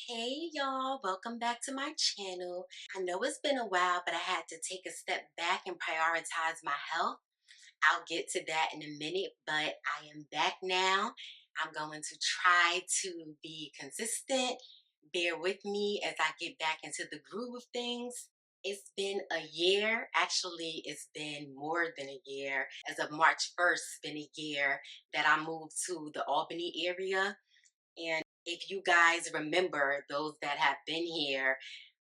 Hey y'all, welcome back to my channel. I know it's been a while, but I had to take a step back and prioritize my health. I'll get to that in a minute, but I am back now. I'm going to try to be consistent. Bear with me as I get back into the groove of things. It's been a year. Actually, it's been more than a year. As of March 1st, it's been a year that I moved to the Albany area. And if you guys remember, those that have been here,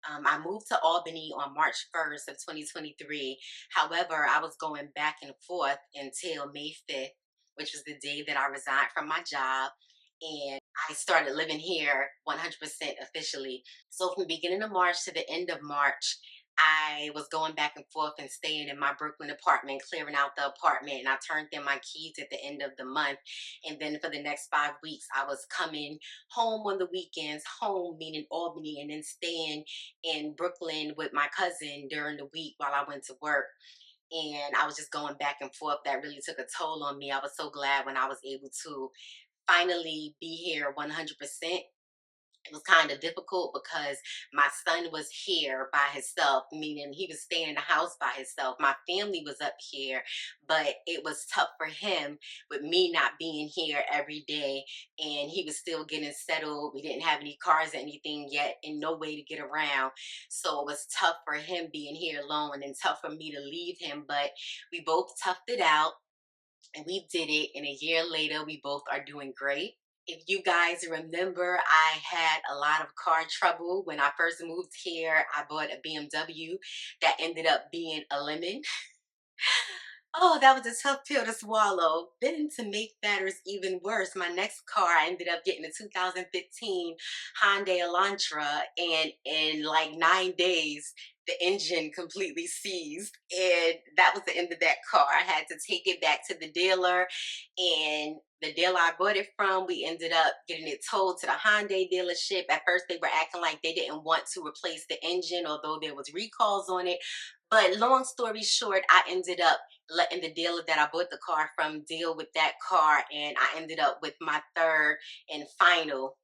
I moved to Albany on March 1st of 2023. However, I was going back and forth until May 5th, which was the day that I resigned from my job. And I started living here 100% officially. So from the beginning of March to the end of March, I was going back and forth and staying in my Brooklyn apartment, clearing out the apartment, and I turned in my keys at the end of the month. And then for the next 5 weeks, I was coming home on the weekends, home meaning Albany, and then staying in Brooklyn with my cousin during the week while I went to work. And I was just going back and forth. That really took a toll on me. I was so glad when I was able to finally be here 100%. It was kind of difficult because my son was here by himself, meaning he was staying in the house by himself. My family was up here, but it was tough for him with me not being here every day. And he was still getting settled. We didn't have any cars or anything yet, and no way to get around. So it was tough for him being here alone and tough for me to leave him. But we both toughed it out and we did it. And a year later, we both are doing great. If you guys remember, I had a lot of car trouble when I first moved here. I bought a BMW that ended up being a lemon. Oh, that was a tough pill to swallow. Then to make matters even worse, my next car, I ended up getting a 2015 Hyundai Elantra, and in like 9 days, the engine completely seized, and that was the end of that car. I had to take it back to the dealer, and the dealer I bought it from, we ended up getting it towed to the Hyundai dealership. At first, they were acting like they didn't want to replace the engine, although there was recalls on it. But long story short, I ended up letting the dealer that I bought the car from deal with that car, and I ended up with my third and final,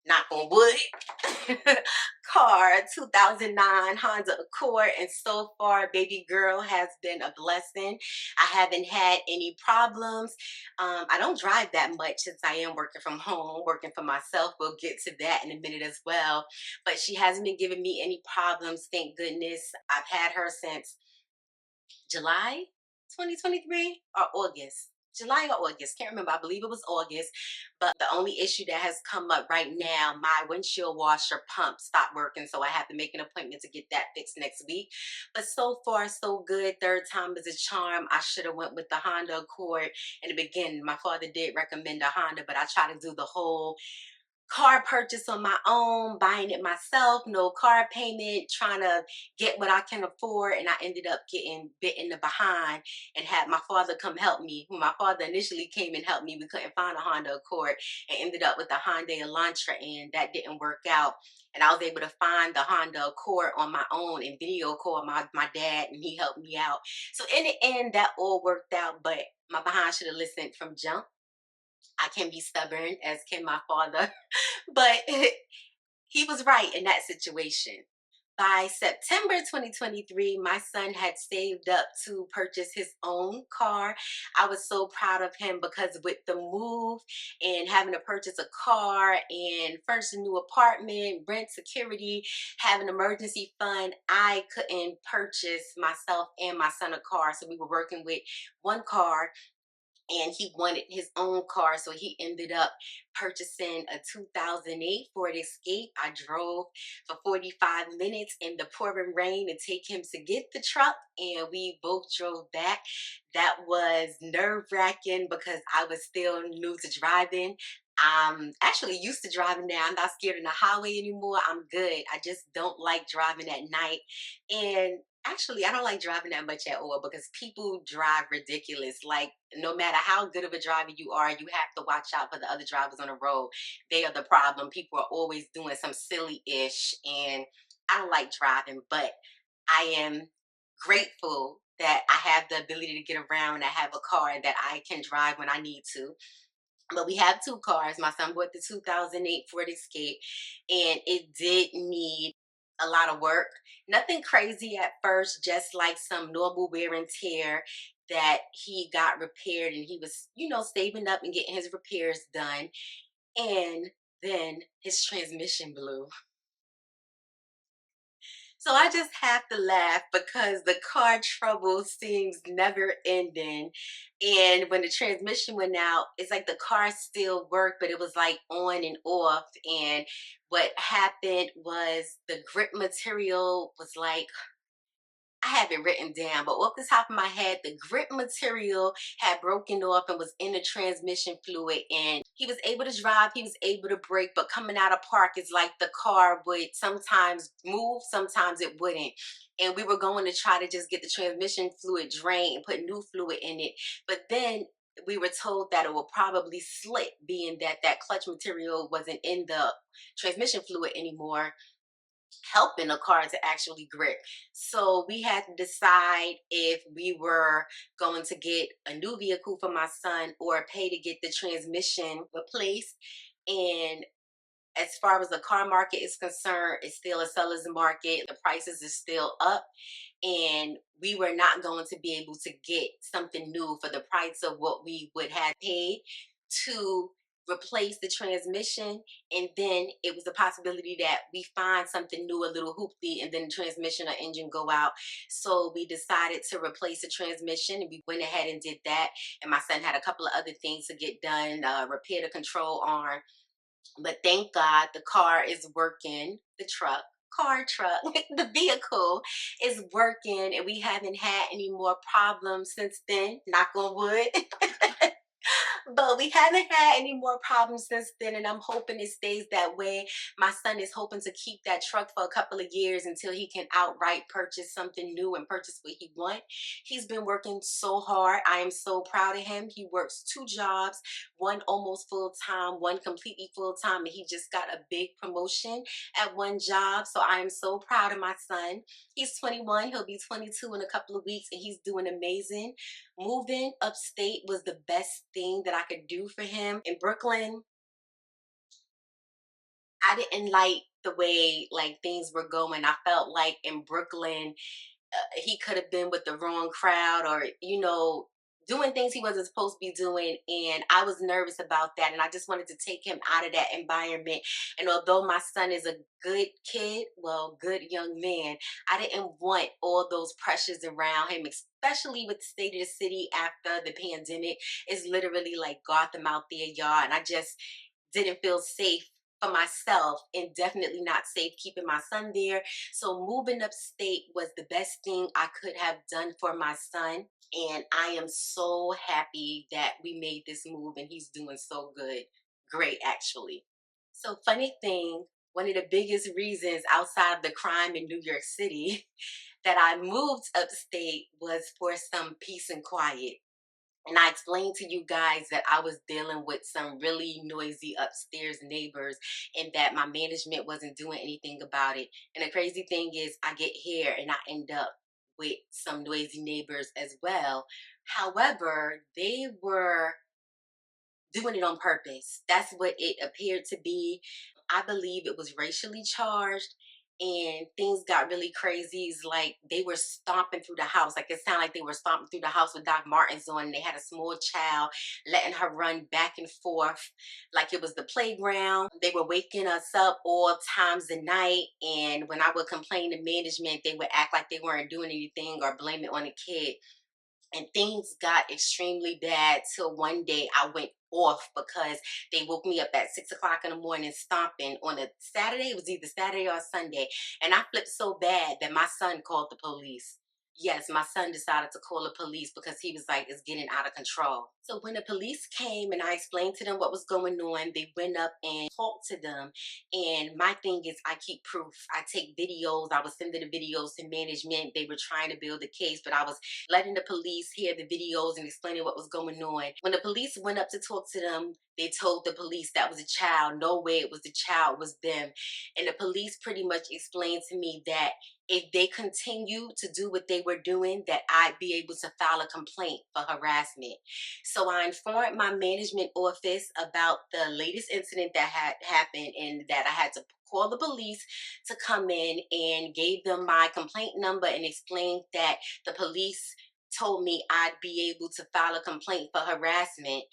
knock on wood, car, 2009 Honda Accord. And so far, baby girl has been a blessing. I haven't had any problems. I don't drive that much since I am working from home, working for myself. We'll get to that in a minute as well. But she hasn't been giving me any problems, thank goodness. I've had her since July 2023 or August. July or August, can't remember. I believe it was August. But the only issue that has come up right now, my windshield washer pump stopped working, so I have to make an appointment to get that fixed next week. But so far, so good. Third time is a charm. I should have went with the Honda Accord in the beginning. My father did recommend a Honda, but I tried to do the whole car purchase on my own, buying it myself, no car payment, trying to get what I can afford. And I ended up getting bit in the behind and had my father come help me. When my father initially came and helped me, we couldn't find a Honda Accord and ended up with the Hyundai Elantra, and that didn't work out. And I was able to find the Honda Accord on my own and video call my dad, and he helped me out. So in the end, that all worked out, but my behind should have listened from jump. I can be stubborn, as can my father, but he was right in that situation. By September 2023, my son had saved up to purchase his own car. I was so proud of him because with the move and having to purchase a car and furnish a new apartment, rent, security, have an emergency fund, I couldn't purchase myself and my son a car. So we were working with one car, and he wanted his own car, so he ended up purchasing a 2008 Ford Escape. I drove for 45 minutes in the pouring rain to take him to get the truck, and we both drove back. That was nerve-wracking because I was still new to driving. I'm actually used to driving now. I'm not scared on the highway anymore. I'm good. I just don't like driving at night. And actually, I don't like driving that much at all because people drive ridiculous. Like, no matter how good of a driver you are, you have to watch out for the other drivers on the road. They are the problem. People are always doing some silly ish, and I don't like driving, but I am grateful that I have the ability to get around. I have a car that I can drive when I need to. But we have two cars. My son bought the 2008 Ford Escape, and it did need a lot of work. Nothing crazy at first, just like some normal wear and tear that he got repaired, and he was, saving up and getting his repairs done. And then his transmission blew. So I just have to laugh because the car trouble seems never ending. And when the transmission went out, it's like the car still worked, but it was like on and off. And what happened was the grip material was like, I have it written down, but off the top of my head, the grip material had broken off and was in the transmission fluid. And he was able to drive, he was able to brake, but coming out of park, it's like the car would sometimes move, sometimes it wouldn't. And we were going to try to just get the transmission fluid drained and put new fluid in it. But then we were told that it would probably slip, being that that clutch material wasn't in the transmission fluid anymore, helping a car to actually grip. So we had to decide if we were going to get a new vehicle for my son or pay to get the transmission replaced. And as far as the car market is concerned, it's still a seller's market. The prices are still up, and we were not going to be able to get something new for the price of what we would have paid to replace the transmission. And then it was a possibility that we find something new, a little hoopty, and then the transmission or engine go out. So we decided to replace the transmission, and we went ahead and did that. And my son had a couple of other things to get done, repair the control arm. But thank God the car is working, the truck, the vehicle is working, and we haven't had any more problems since then, knock on wood. But we haven't had any more problems since then, and I'm hoping it stays that way. My son is hoping to keep that truck for a couple of years until he can outright purchase something new and purchase what he wants. He's been working so hard. I am so proud of him. He works two jobs, one almost full time, one completely full time, and he just got a big promotion at one job. So I am so proud of my son. He's 21. He'll be 22 in a couple of weeks, and he's doing amazing. Moving upstate was the best thing that I could do for him. In Brooklyn, I didn't like the way like things were going. I felt like in Brooklyn, he could have been with the wrong crowd, or doing things he wasn't supposed to be doing, and I was nervous about that, and I just wanted to take him out of that environment. And although my son is a good kid, well, good young man, I didn't want all those pressures around him, especially with the state of the city after the pandemic. It's literally like Gotham out there, y'all, and I just didn't feel safe for myself, and definitely not safe keeping my son there. So moving upstate was the best thing I could have done for my son. And I am so happy that we made this move, and he's doing so good. Great, actually. So, funny thing, one of the biggest reasons outside of the crime in New York City that I moved upstate was for some peace and quiet. And I explained to you guys that I was dealing with some really noisy upstairs neighbors, and that my management wasn't doing anything about it. And the crazy thing is, I get here and I end up with some noisy neighbors as well. However, they were doing it on purpose. That's what it appeared to be. I believe it was racially charged, and things got really crazy. It's like they were stomping through the house. Like it sounded like they were stomping through the house with Doc Martens on. And they had a small child, letting her run back and forth like it was the playground. They were waking us up all times of night. And when I would complain to management, they would act like they weren't doing anything or blame it on the kid. And things got extremely bad till one day I went off because they woke me up at 6 o'clock in the morning stomping on a Saturday. It was either Saturday or Sunday. And I flipped so bad that my son called the police. Yes, my son decided to call the police because he was like, it's getting out of control. So when the police came and I explained to them what was going on, they went up and talked to them. And my thing is, I keep proof. I take videos. I was sending the videos to management. They were trying to build a case, but I was letting the police hear the videos and explaining what was going on. When the police went up to talk to them, they told the police that was a child. No way it was the child, it was them. And the police pretty much explained to me that if they continue to do what they were doing, that I'd be able to file a complaint for harassment. So I informed my management office about the latest incident that had happened and that I had to call the police to come in, and gave them my complaint number and explained that the police told me I'd be able to file a complaint for harassment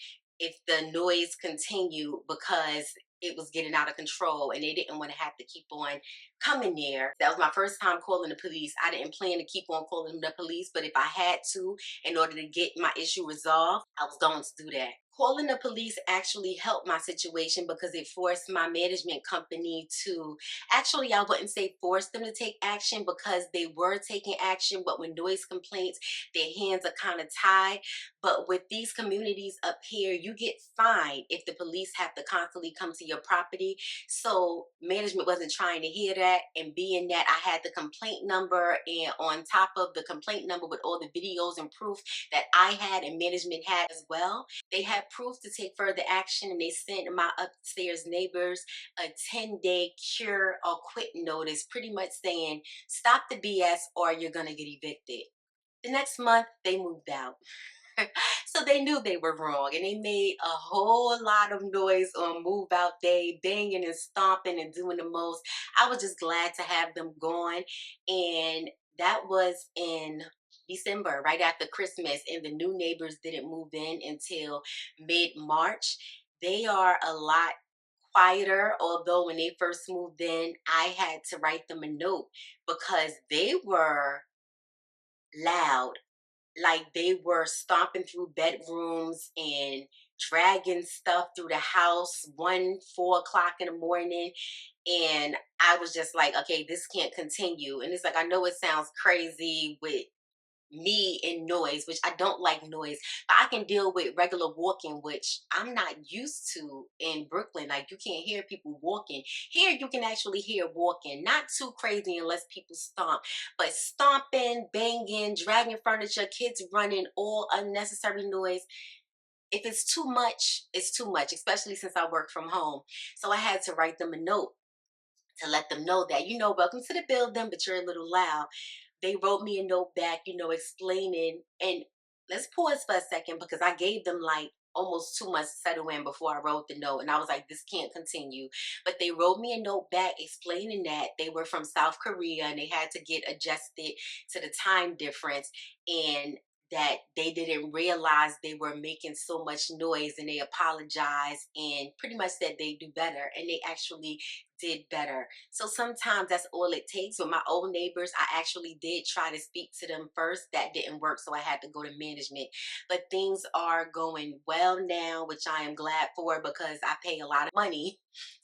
if the noise continued, because it was getting out of control and they didn't want to have to keep on coming there. That was my first time calling the police. I didn't plan to keep on calling the police, but if I had to, in order to get my issue resolved, I was going to do that. Calling the police actually helped my situation because it forced my management company to, actually, I wouldn't say force them to take action, because they were taking action, but with noise complaints, their hands are kind of tied. But with these communities up here, you get fined if the police have to constantly come to your property. So management wasn't trying to hear that. And being that I had the complaint number, and on top of the complaint number with all the videos and proof that I had and management had as well, they had proof to take further action, and they sent my upstairs neighbors a 10-day cure or quit notice, pretty much saying, stop the BS or you're going to get evicted. The next month, they moved out. So they knew they were wrong, and they made a whole lot of noise on move out day, banging and stomping and doing the most. I was just glad to have them gone. And that was in December, right after Christmas, and the new neighbors didn't move in until mid-March. They are a lot quieter, although when they first moved in, I had to write them a note because they were loud. Like, they were stomping through bedrooms and dragging stuff through the house 4 o'clock in the morning. And I was just like, okay, this can't continue. And it's like, I know it sounds crazy with me and noise, which I don't like noise, but I can deal with regular walking, which I'm not used to in Brooklyn. Like, you can't hear people walking. Here you can actually hear walking, not too crazy unless people stomp, but stomping, banging, dragging furniture, kids running, all unnecessary noise. If it's too much, it's too much, especially since I work from home. So I had to write them a note to let them know that, welcome to the building, but you're a little loud. They wrote me a note back, explaining. And let's pause for a second, because I gave them like almost 2 months to settle in before I wrote the note. And I was like, this can't continue. But they wrote me a note back explaining that they were from South Korea and they had to get adjusted to the time difference. And that they didn't realize they were making so much noise, and they apologized and pretty much said they do better, and they actually did better. So sometimes that's all it takes. With my old neighbors, I actually did try to speak to them first. That didn't work, so I had to go to management. But things are going well now, which I am glad for, because I pay a lot of money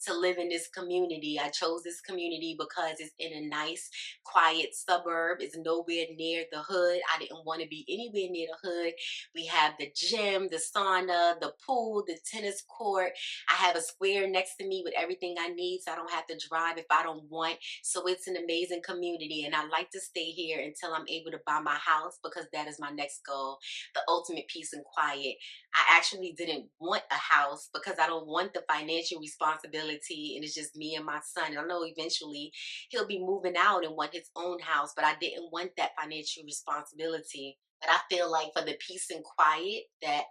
to live in this community. I chose this community because it's in a nice, quiet suburb. It's nowhere near the hood. I didn't want to be anywhere near the hood. We have the gym, the sauna, the pool, the tennis court. I have a square next to me with everything I need, so I don't have to drive if I don't want. So it's an amazing community, and I like to stay here until I'm able to buy my house, because that is my next goal, the ultimate peace and quiet. I actually didn't want a house because I don't want the financial responsibility, and it's just me and my son. I know eventually he'll be moving out and want his own house, but I didn't want that financial responsibility. But I feel like for the peace and quiet that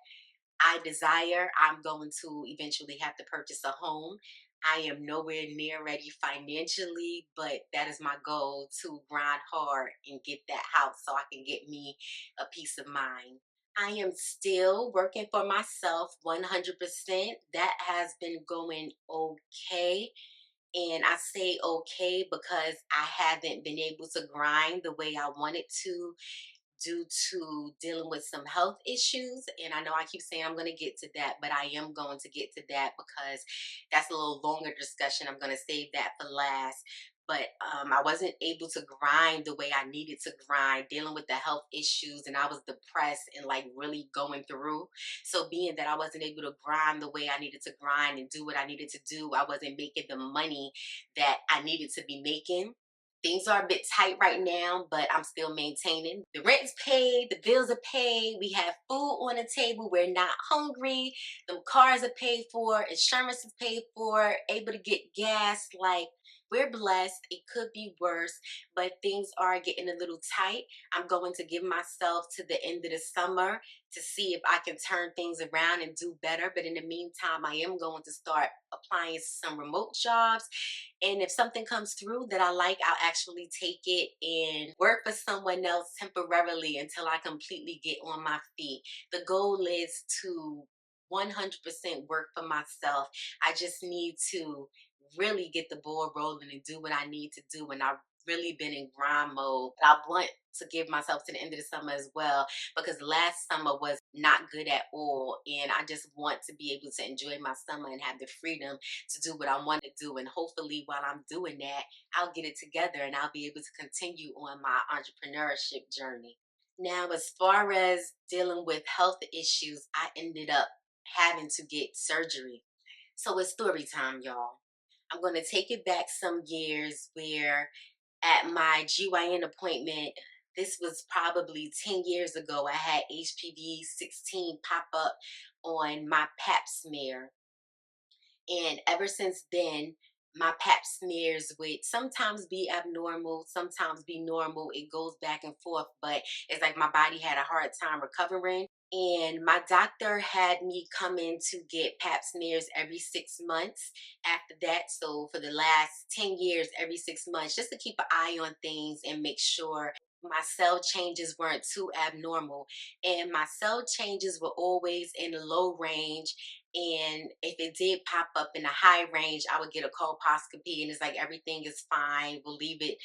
I desire, I'm going to eventually have to purchase a home. I am nowhere near ready financially, but that is my goal, to grind hard and get that house so I can get me a peace of mind. I am still working for myself 100%. That has been going okay. And I say okay because I haven't been able to grind the way I wanted to, due to dealing with some health issues. And I know I keep saying I'm going to get to that, but I am going to get to that because that's a little longer discussion. I'm going to save that for last. But I wasn't able to grind the way I needed to grind, dealing with the health issues, and I was depressed and like really going through. So being that I wasn't able to grind the way I needed to grind and do what I needed to do, I wasn't making the money that I needed to be making. Things are a bit tight right now, but I'm still maintaining. The rent is paid, the bills are paid, we have food on the table, we're not hungry, the cars are paid for, insurance is paid for, able to get gas. Like, we're blessed. It could be worse, but things are getting a little tight. I'm going to give myself to the end of the summer to see if I can turn things around and do better. But in the meantime, I am going to start applying to some remote jobs. And if something comes through that I like, I'll actually take it and work for someone else temporarily until I completely get on my feet. The goal is to 100% work for myself. I just need to really get the ball rolling and do what I need to do. And I've really been in grind mode. I want to give myself to the end of the summer as well, because last summer was not good at all. And I just want to be able to enjoy my summer and have the freedom to do what I want to do. And hopefully, while I'm doing that, I'll get it together and I'll be able to continue on my entrepreneurship journey. Now, as far as dealing with health issues, I ended up having to get surgery. So it's story time, y'all. I'm going to take it back some years where at my GYN appointment, this was probably 10 years ago, I had HPV 16 pop up on my pap smear. And ever since then, my pap smears would sometimes be abnormal, sometimes be normal. It goes back and forth, but it's like my body had a hard time recovering. And my doctor had me come in to get pap smears every 6 months after that. So for the last 10 years, every 6 months, just to keep an eye on things and make sure my cell changes weren't too abnormal. And my cell changes were always in the low range, and if it did pop up in a high range, I would get a colposcopy, and it's like everything is fine. We'll leave it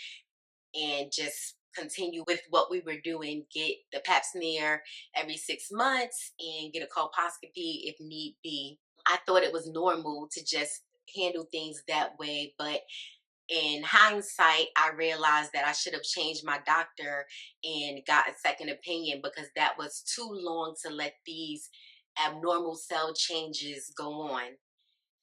and just continue with what we were doing. Get the pap smear every 6 months and get a colposcopy if need be. I thought it was normal to just handle things that way, but in hindsight, I realized that I should have changed my doctor and got a second opinion, because that was too long to let these abnormal cell changes go on.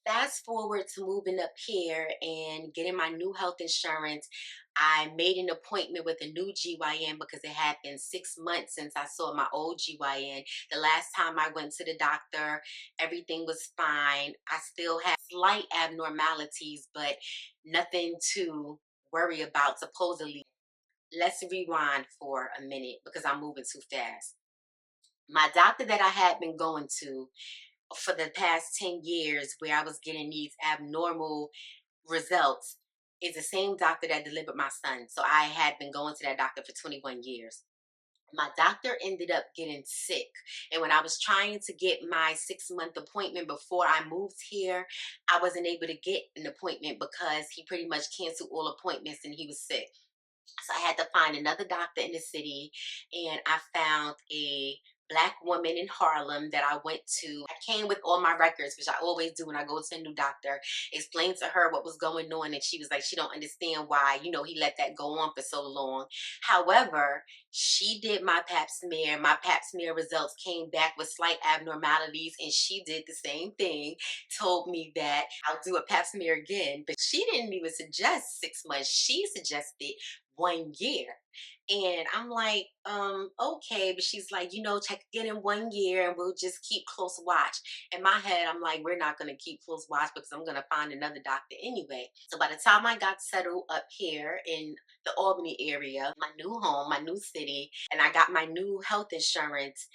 Fast forward to moving up here and getting my new health insurance. I made an appointment with a new GYN because it had been 6 months since I saw my old GYN. The last time I went to the doctor, everything was fine. I still had slight abnormalities, but nothing to worry about, supposedly. Let's rewind for a minute because I'm moving too fast. My doctor that I had been going to for the past 10 years, where I was getting these abnormal results, is the same doctor that delivered my son. So I had been going to that doctor for 21 years. My doctor ended up getting sick. And when I was trying to get my 6 month appointment before I moved here, I wasn't able to get an appointment because he pretty much canceled all appointments and he was sick. So I had to find another doctor in the city, and I found a Black woman in Harlem that I went to. I came with all my records, which I always do when I go to a new doctor. Explained to her what was going on, and she was like, she don't understand why, he let that go on for so long. However, she did my pap smear. My pap smear results came back with slight abnormalities, and she did the same thing. Told me that I'll do a pap smear again, but she didn't even suggest 6 months. She suggested 1 year. And I'm like, okay. But she's like, check again in 1 year and we'll just keep close watch. In my head, I'm like, we're not going to keep close watch because I'm going to find another doctor anyway. So by the time I got settled up here in the Albany area, my new home, my new city, and I got my new health insurance,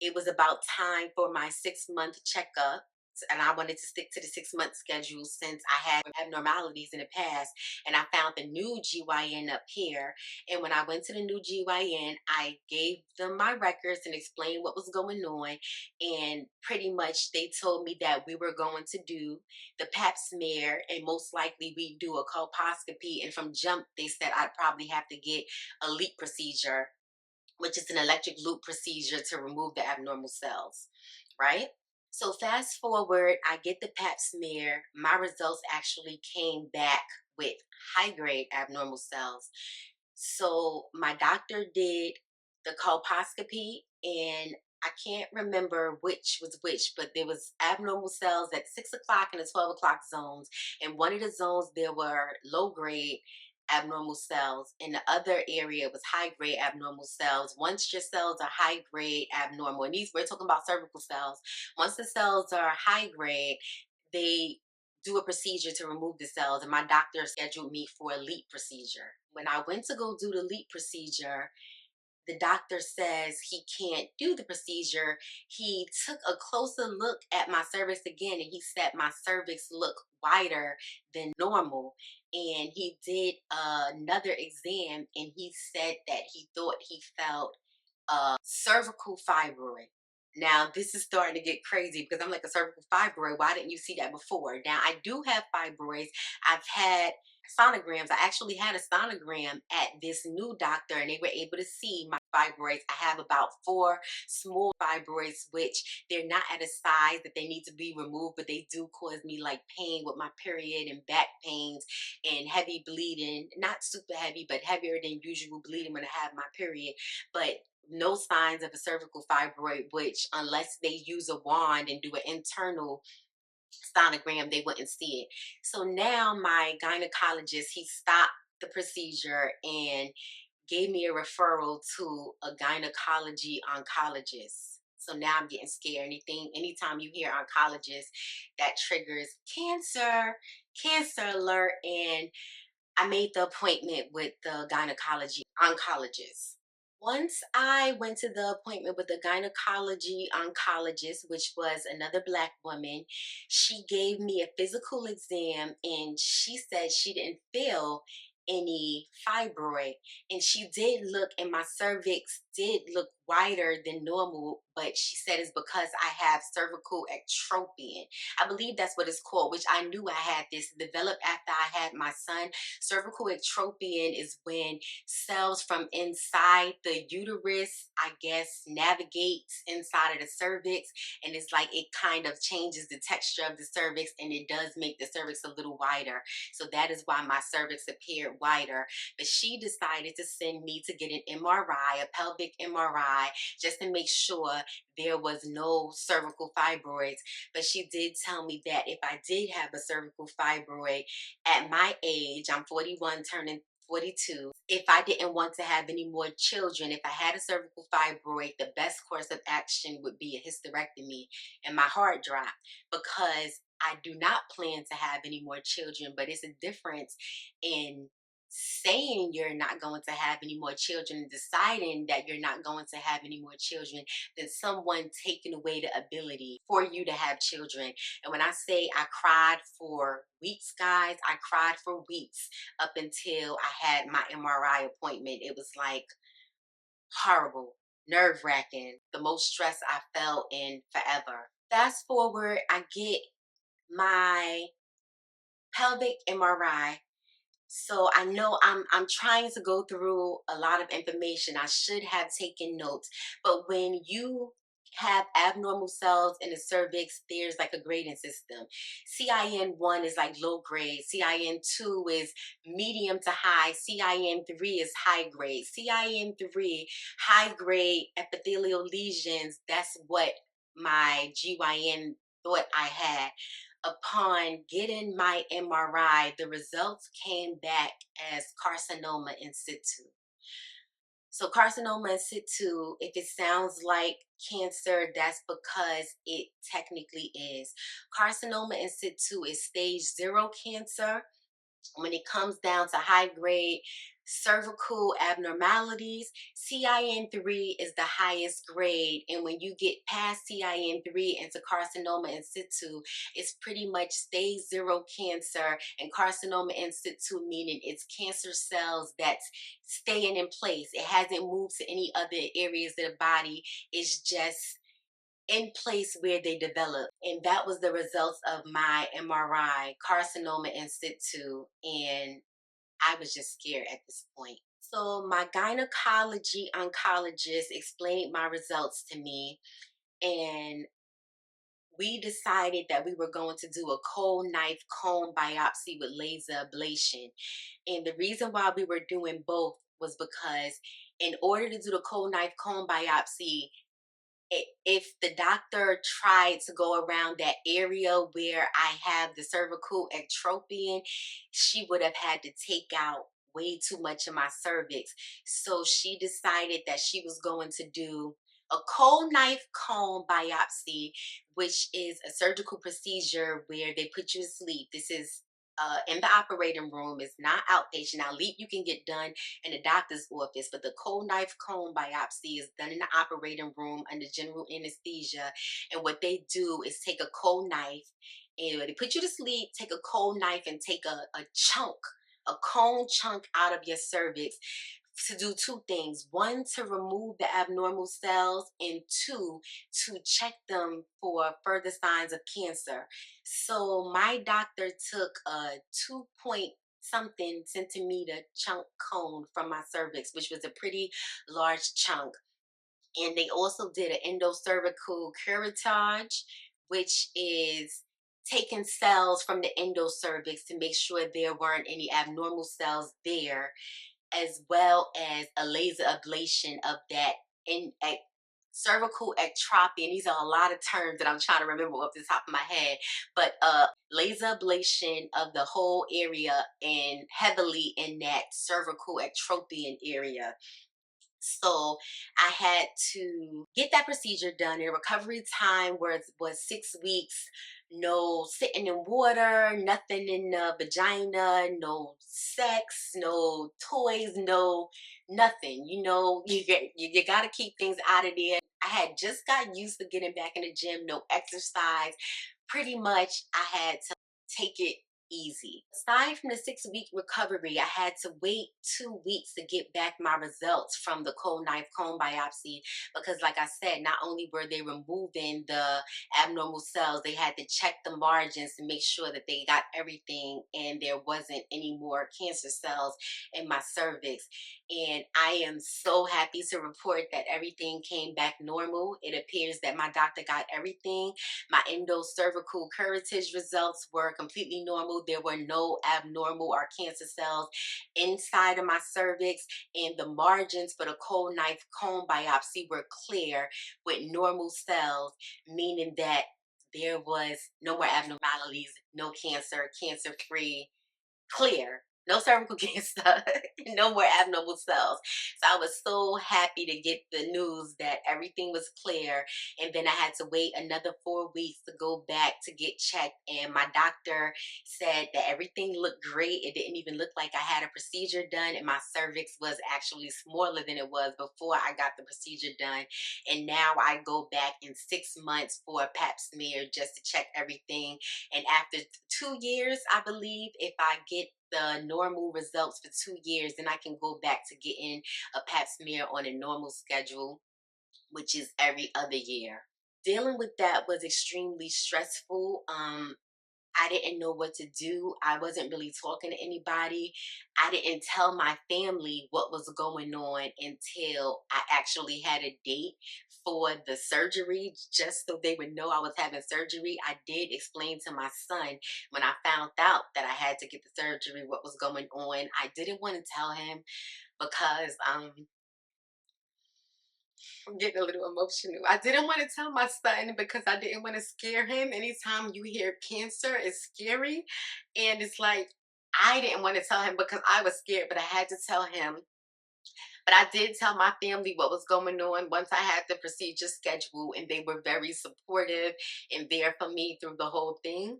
it was about time for my 6 month checkup. And I wanted to stick to the 6 month schedule since I had abnormalities in the past. And I found the new GYN up here. And when I went to the new GYN, I gave them my records and explained what was going on. And pretty much they told me that we were going to do the pap smear, and most likely we do a colposcopy. And from jump, they said I'd probably have to get a LEAP procedure, which is an electric loop procedure to remove the abnormal cells, right? So fast forward, I get the pap smear. My results actually came back with high grade abnormal cells. So my doctor did the colposcopy, and I can't remember which was which, but there was abnormal cells at 6 o'clock and the 12 o'clock zones. In one of the zones, there were low grade abnormal cells. In the other area was high grade abnormal cells. Once your cells are high grade abnormal, and these we're talking about cervical cells. Once the cells are high grade, they do a procedure to remove the cells, and my doctor scheduled me for a LEAP procedure. When I went to go do the LEAP procedure, the doctor says he can't do the procedure. He took a closer look at my cervix again, and he said my cervix looked wider than normal. And he did another exam, and he said that he thought he felt a cervical fibroid. Now, this is starting to get crazy because I'm like, a cervical fibroid. Why didn't you see that before? Now, I do have fibroids. I've had sonograms. I actually had a sonogram at this new doctor, and they were able to see my fibroids. I have about 4 small fibroids, which they're not at a size that they need to be removed, but they do cause me like pain with my period and back pains and heavy bleeding. Not super heavy, but heavier than usual bleeding when I have my period. But no signs of a cervical fibroid, which unless they use a wand and do an internal sonogram, they wouldn't see it. So now my gynecologist, he stopped the procedure and gave me a referral to a gynecology oncologist. So now I'm getting scared. Anytime you hear oncologist, that triggers cancer alert. And I made the appointment with the gynecology oncologist. Once I went to the appointment with the gynecology oncologist, which was another Black woman, she gave me a physical exam, and she said she didn't feel any fibroid. And she did look, and my cervix did look wider than normal, but she said it's because I have cervical ectropion. I believe that's what it's called, which I knew I had this. Developed after I had my son. Cervical ectropion is when cells from inside the uterus, I guess, navigates inside of the cervix, and it's like it kind of changes the texture of the cervix, and it does make the cervix a little wider. So that is why my cervix appeared wider. But she decided to send me to get an MRI, a pelvic MRI, just to make sure there was no cervical fibroids. But she did tell me that if I did have a cervical fibroid at my age, I'm 41 turning 42, if I didn't want to have any more children, if I had a cervical fibroid, the best course of action would be a hysterectomy. And my heart dropped because I do not plan to have any more children, but it's a difference in saying you're not going to have any more children and deciding that you're not going to have any more children than someone taking away the ability for you to have children. And when I say I cried for weeks, guys, I cried for weeks up until I had my MRI appointment. It was like horrible, nerve wracking, the most stress I felt in forever. Fast forward, I get my pelvic MRI. So I know I'm trying to go through a lot of information. I should have taken notes. But when you have abnormal cells in the cervix, there's like a grading system. CIN1 is like low grade. CIN2 is medium to high. CIN3 is high grade. CIN3, high grade epithelial lesions, that's what my GYN thought I had. Upon getting my MRI, the results came back as carcinoma in situ. So carcinoma in situ, if it sounds like cancer, that's because it technically is. Carcinoma in situ is stage 0 cancer. When it comes down to high grade cervical abnormalities, CIN3 is the highest grade. And when you get past CIN3 into carcinoma in situ, it's pretty much stage 0 cancer. And carcinoma in situ meaning it's cancer cells that's staying in place. It hasn't moved to any other areas of the body. It's just in place where they develop. And that was the results of my MRI, carcinoma in situ. And I was just scared at this point. So my gynecology oncologist explained my results to me, and we decided that we were going to do a cold knife cone biopsy with laser ablation. And the reason why we were doing both was because in order to do the cold knife cone biopsy, if the doctor tried to go around that area where I have the cervical ectropion, she would have had to take out way too much of my cervix. So she decided that she was going to do A cold knife cone biopsy, which is a surgical procedure where they put you to sleep. This is in the operating room. It's not outpatient. Now, LEAP you can get done in the doctor's office, but the cold knife cone biopsy is done in the operating room under general anesthesia. And what they do is take a cold knife and they put you to sleep, take a cold knife and take a chunk, a cone chunk out of your cervix to do two things. One, to remove the abnormal cells, and two, to check them for further signs of cancer. So my doctor took a 2 point something centimeter chunk cone from my cervix, which was a pretty large chunk. And they also did an endocervical curettage, which is taking cells from the endocervix to make sure there weren't any abnormal cells there, as well as a laser ablation of that in cervical ectropy. And these are a lot of terms that I'm trying to remember off the top of my head, but laser ablation of the whole area and heavily in that cervical ectropion area. So I had to get that procedure done. The recovery time was 6 weeks. No sitting in water, nothing in the vagina, no sex, no toys, no nothing. You got to keep things out of there. I had just got used to getting back in the gym, no exercise. Pretty much, I had to take it easy. Aside from the 6 week recovery, I had to wait 2 weeks to get back my results from the cold knife cone biopsy because, like I said, not only were they removing the abnormal cells, they had to check the margins to make sure that they got everything and there wasn't any more cancer cells in my cervix. And I am so happy to report that everything came back normal. It appears that my doctor got everything. My endocervical curettage results were completely normal. There were no abnormal or cancer cells inside of my cervix, and the margins for the cold knife cone biopsy were clear with normal cells, meaning that there was no more abnormalities, no cancer, cancer free, clear, no cervical cancer, no more abnormal cells. So I was so happy to get the news that everything was clear. And then I had to wait another 4 weeks to go back to get checked. And my doctor said that everything looked great. It didn't even look like I had a procedure done, and my cervix was actually smaller than it was before I got the procedure done. And now I go back in 6 months for a pap smear just to check everything. And after 2 years, I believe, if I get the normal results for 2 years, then I can go back to getting a pap smear on a normal schedule, which is every other year. Dealing with that was extremely stressful. I didn't know what to do. I wasn't really talking to anybody. I didn't tell my family what was going on until I actually had a date for the surgery, just so they would know I was having surgery. I did explain to my son when I found out that I had to get the surgery what was going on. I didn't want to tell him because I'm getting a little emotional. I didn't want to tell my son because I didn't want to scare him. Anytime you hear cancer, it's scary. And it's like, I didn't want to tell him because I was scared, but I had to tell him. But I did tell my family what was going on once I had the procedure scheduled, and they were very supportive and there for me through the whole thing.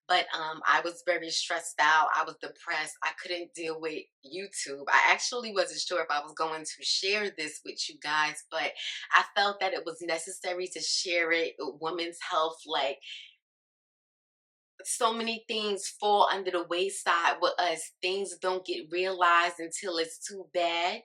But I was very stressed out. I was depressed. I couldn't deal with YouTube. I actually wasn't sure if I was going to share this with you guys, but I felt that it was necessary to share it with women's health. Like, so many things fall under the wayside with us. Things don't get realized until it's too bad,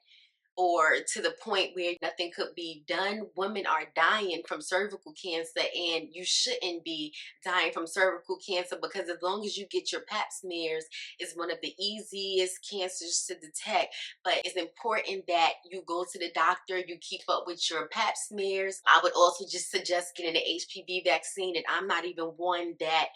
or to the point where nothing could be done. Women are dying from cervical cancer, and you shouldn't be dying from cervical cancer because as long as you get your pap smears, it's one of the easiest cancers to detect. But it's important that you go to the doctor, you keep up with your pap smears. I would also just suggest getting the HPV vaccine, and I'm not even one that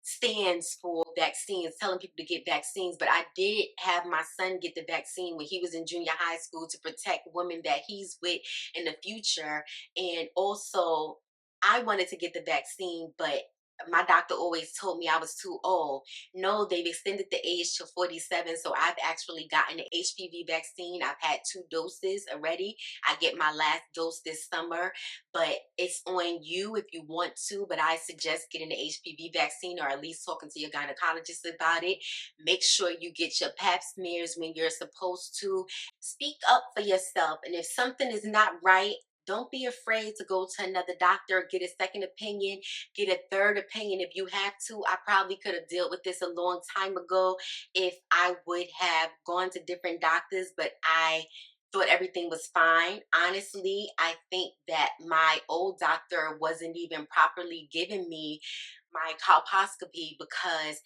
stands for vaccines, telling people to get vaccines, but I did have my son get the vaccine when he was in junior high school to protect women that he's with in the future. And also, I wanted to get the vaccine, but my doctor always told me I was too old. No, they've extended the age to 47. So I've actually gotten the HPV vaccine. I've had 2 doses already. I get my last dose this summer, but it's on you if you want to. But I suggest getting the HPV vaccine, or at least talking to your gynecologist about it. Make sure you get your pap smears when you're supposed to. Speak up for yourself. And if something is not right, don't be afraid to go to another doctor, get a second opinion, get a third opinion if you have to. I probably could have dealt with this a long time ago if I would have gone to different doctors, but I thought everything was fine. Honestly, I think that my old doctor wasn't even properly giving me my colposcopy because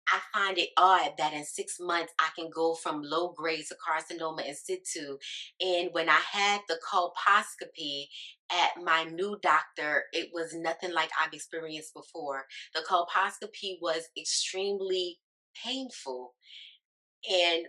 I find it odd that in 6 months I can go from low grade to carcinoma in situ. And when I had the colposcopy at my new doctor, it was nothing like I've experienced before. The colposcopy was extremely painful. And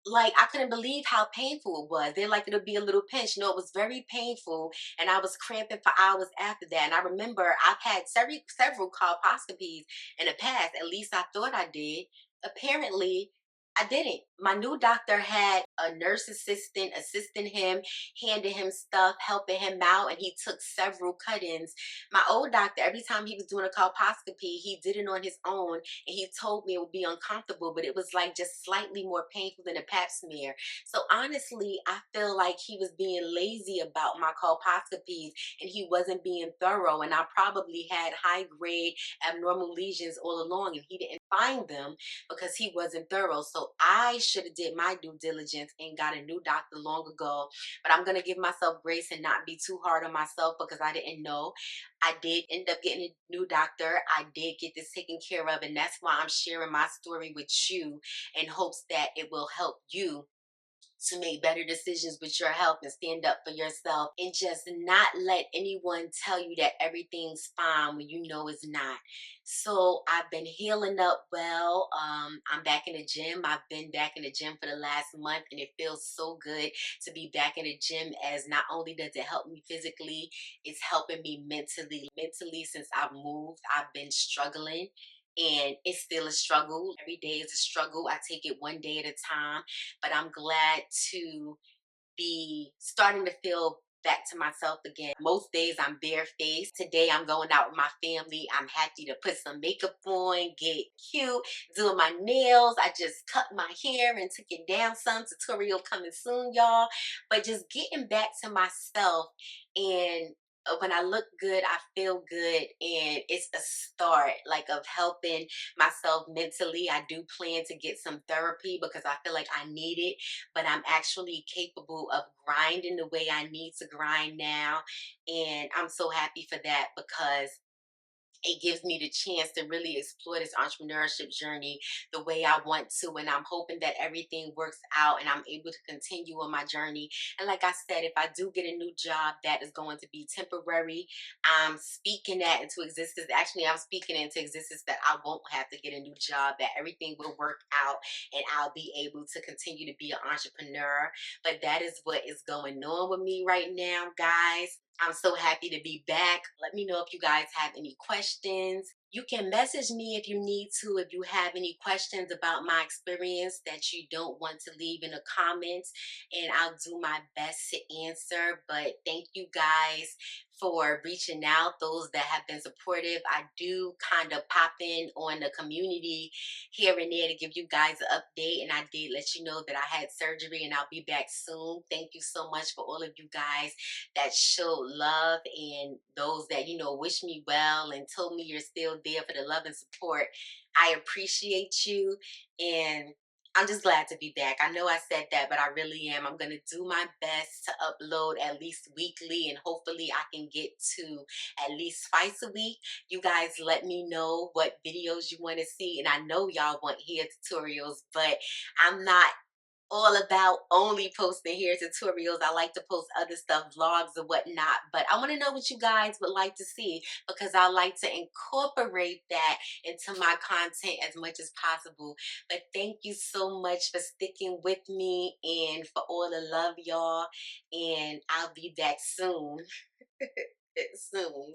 like I couldn't believe how painful it was. They're like it'll be a little pinch. No, it was very painful, and I was cramping for hours after that. And I remember I've had several colposcopies in the past. At least I thought I did. Apparently, I didn't. My new doctor had a nurse assistant assisting him, handing him stuff, helping him out, and he took several cut-ins. My old doctor, every time he was doing a colposcopy, he did it on his own, and he told me it would be uncomfortable, but it was like just slightly more painful than a pap smear. So honestly, I feel like he was being lazy about my colposcopies, and he wasn't being thorough. And I probably had high grade abnormal lesions all along, and he didn't find them because he wasn't thorough. So I should have did my due diligence and got a new doctor long ago. But I'm gonna give myself grace and not be too hard on myself because I didn't know. I did end up getting a new doctor. I did get this taken care of, and that's why I'm sharing my story with you in hopes that it will help you to make better decisions with your health and stand up for yourself and just not let anyone tell you that everything's fine when you know it's not. So I've been healing up well. I'm back in the gym. I've been back in the gym for the last month, and it feels so good to be back in the gym, as not only does it help me physically, it's helping me mentally. Mentally, since I've moved, I've been struggling, and it's still a struggle. Every day is a struggle. I take it one day at a time, but I'm glad to be starting to feel back to myself again. Most days I'm barefaced. Today I'm going out with my family. I'm happy to put some makeup on, get cute, doing my nails. I just cut my hair and took it down some. Tutorial coming soon, y'all. But just getting back to myself, and when I look good, I feel good, and it's a start like of helping myself mentally. I do plan to get some therapy because I feel like I need it, but I'm actually capable of grinding the way I need to grind now. And I'm so happy for that because it gives me the chance to really explore this entrepreneurship journey the way I want to. And I'm hoping that everything works out and I'm able to continue on my journey. And like I said, if I do get a new job that is going to be temporary, I'm speaking that into existence. Actually, I'm speaking into existence that I won't have to get a new job, that everything will work out and I'll be able to continue to be an entrepreneur. But that is what is going on with me right now, guys. I'm so happy to be back. Let me know if you guys have any questions. You can message me if you need to, if you have any questions about my experience that you don't want to leave in the comments, and I'll do my best to answer. But thank you guys for reaching out, those that have been supportive. I do kind of pop in on the community here and there to give you guys an update, and I did let you know that I had surgery and I'll be back soon. Thank you so much for all of you guys that showed love, and those that, wish me well and told me you're still there for the love and support. I appreciate you, and I'm just glad to be back. I know I said that, but I really am. I'm going to do my best to upload at least weekly, and hopefully I can get to at least twice a week. You guys let me know what videos you want to see, and I know y'all want hair tutorials, but I'm not all about only posting hair tutorials. I like to post other stuff, vlogs and whatnot, but I want to know what you guys would like to see because I like to incorporate that into my content as much as possible. But thank you so much for sticking with me and for all the love, y'all, and I'll be back soon. Soon.